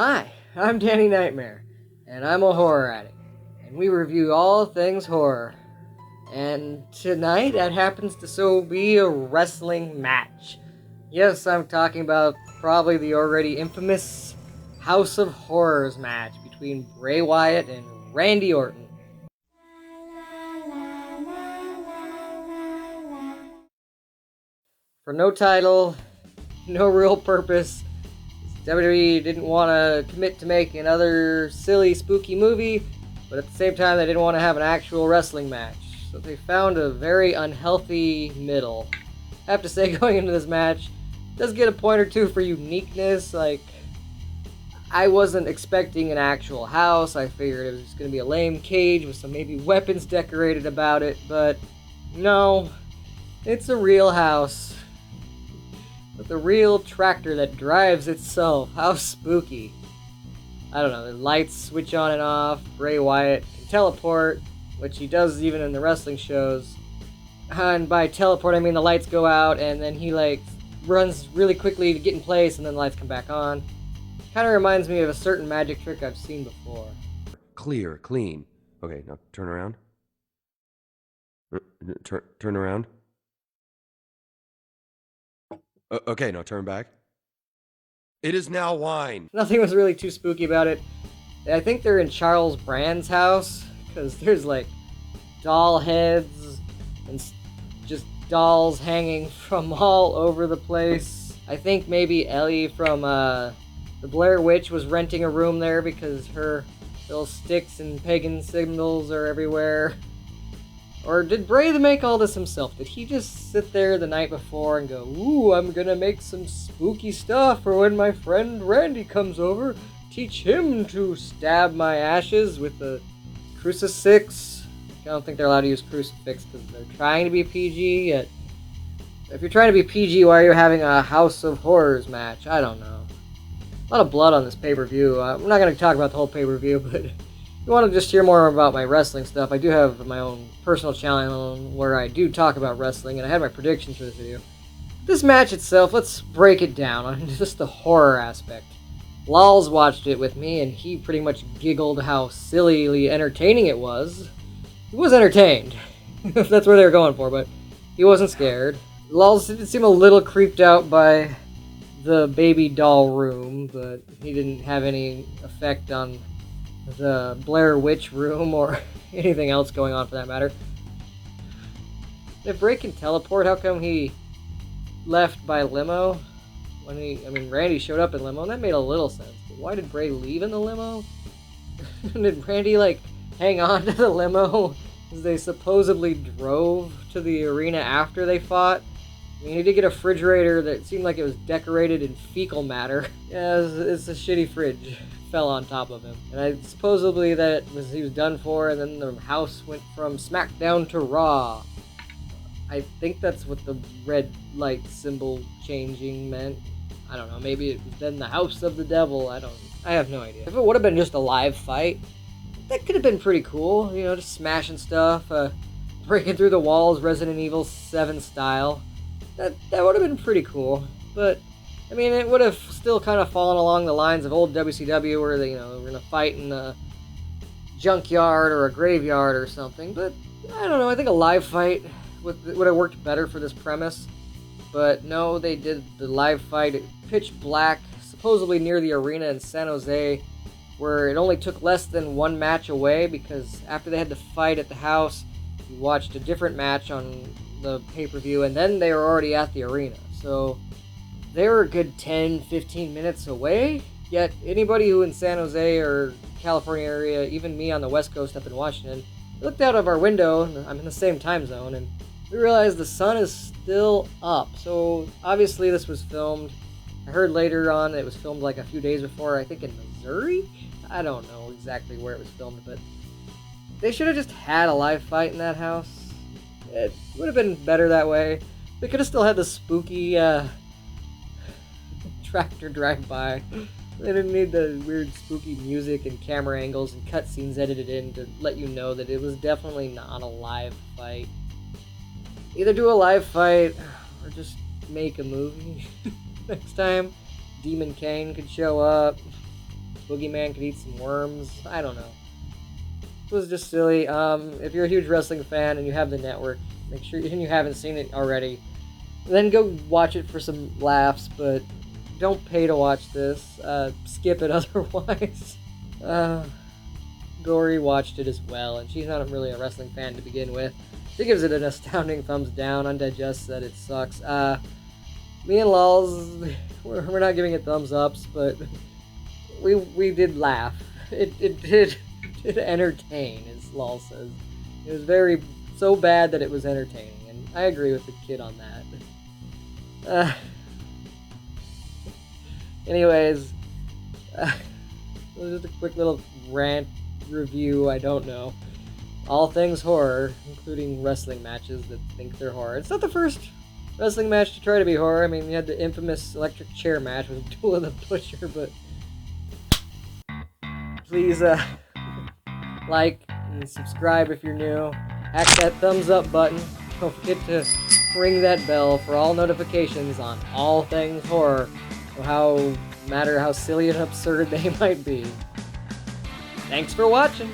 Hi, I'm Danny Knightmare, and I'm a horror addict, and we review all things horror. And tonight, that happens to so be a wrestling match. Yes, I'm talking about probably the already infamous House of Horrors match between Bray Wyatt and Randy Orton. For no title, no real purpose, WWE didn't want to commit to making another silly, spooky movie, but at the same time, they didn't want to have an actual wrestling match. So they found a very unhealthy middle. I have to say, going into this match, it does get a point or two for uniqueness. Like, I wasn't expecting an actual house. I figured it was just going to be a lame cage with some maybe weapons decorated about it, but no, it's a real house with a real tractor that drives itself. How spooky. I don't know, the lights switch on and off, Bray Wyatt can teleport, which he does even in the wrestling shows. And by teleport, I mean the lights go out, and then he, runs really quickly to get in place, and then the lights come back on. Kind of reminds me of a certain magic trick I've seen before. Clear, clean. Okay, now turn around. Turn around. Okay, now turn back. It is now wine. Nothing was really too spooky about it. I think they're in Charles Brand's house, because there's, doll heads and just dolls hanging from all over the place. I think maybe Ellie from the Blair Witch was renting a room there because her little sticks and pagan symbols are everywhere. Or did Bray make all this himself? Did he just sit there the night before and go, "Ooh, I'm gonna make some spooky stuff for when my friend Randy comes over, teach him to stab my ashes with a crucifix"? I don't think they're allowed to use crucifix because they're trying to be PG, yet if you're trying to be PG, why are you having a House of Horrors match? I don't know. A lot of blood on this pay-per-view. I'm not going to talk about the whole pay-per-view, but if you want to just hear more about my wrestling stuff, I do have my own personal channel where I do talk about wrestling, and I had my predictions for this video. This match itself, let's break it down on just the horror aspect. Lols watched it with me, and he pretty much giggled how sillily entertaining it was. He was entertained, if that's where they were going for, but he wasn't scared. Lols did seem a little creeped out by the baby doll room, but he didn't have any effect on the Blair Witch room or anything else going on for that matter. If Bray can teleport, how come he left by limo? Randy showed up in limo, and that made a little sense. But why did Bray leave in the limo? Did Randy, hang on to the limo as they supposedly drove to the arena after they fought? I mean, he did get a refrigerator that seemed like it was decorated in fecal matter. Yeah, it's a shitty fridge. Fell on top of him. And supposedly he was done for, and then the house went from SmackDown to Raw. I think that's what the red light symbol changing meant. I don't know, maybe it was then the House of the Devil. I have no idea. If it would have been just a live fight, that could have been pretty cool, just smashing stuff, breaking through the walls, Resident Evil 7 style. That would have been pretty cool, but it would have still kind of fallen along the lines of old WCW where they, were gonna fight in a junkyard or a graveyard or something. But I don't know. I think a live fight would have worked better for this premise. But no, they did the live fight at pitch black, supposedly near the arena in San Jose, where it only took less than one match away because after they had the fight at the house, you watched a different match on the pay-per-view, and then they were already at the arena. So they were a good 10-15 minutes away, yet anybody who in San Jose or California area, even me on the West Coast up in Washington, looked out of our window, and I'm in the same time zone, and we realized the sun is still up. So obviously this was filmed. I heard later on it was filmed a few days before, I think in Missouri? I don't know exactly where it was filmed, but they should have just had a live fight in that house. It would have been better that way. They could have still had the spooky tractor drive by. They didn't need the weird spooky music and camera angles and cutscenes edited in to let you know that it was definitely not a live fight. Either do a live fight or just make a movie next time. Demon Kane could show up. boogeyman could eat some worms. I don't know. It was just silly. If you're a huge wrestling fan and you have the network, make sure and you haven't seen it already, then go watch it for some laughs, but don't pay to watch this. Skip it otherwise. Gory watched it as well, and she's not really a wrestling fan to begin with. She gives it an astounding thumbs down. Undigest said it sucks. Me and Lols, we're not giving it thumbs ups, but we did laugh. It did entertain, as Lol says. It was so bad that it was entertaining, and I agree with the kid on that. Anyways, it was just a quick little rant review. I don't know. All things horror, including wrestling matches that think they're horror. It's not the first wrestling match to try to be horror. I mean, you had the infamous electric chair match with Duel of the Butcher, but please, like and subscribe if you're new. Hack that thumbs up button. Don't forget to ring that bell for all notifications on all things horror, no matter how silly and absurd they might be. Thanks for watching.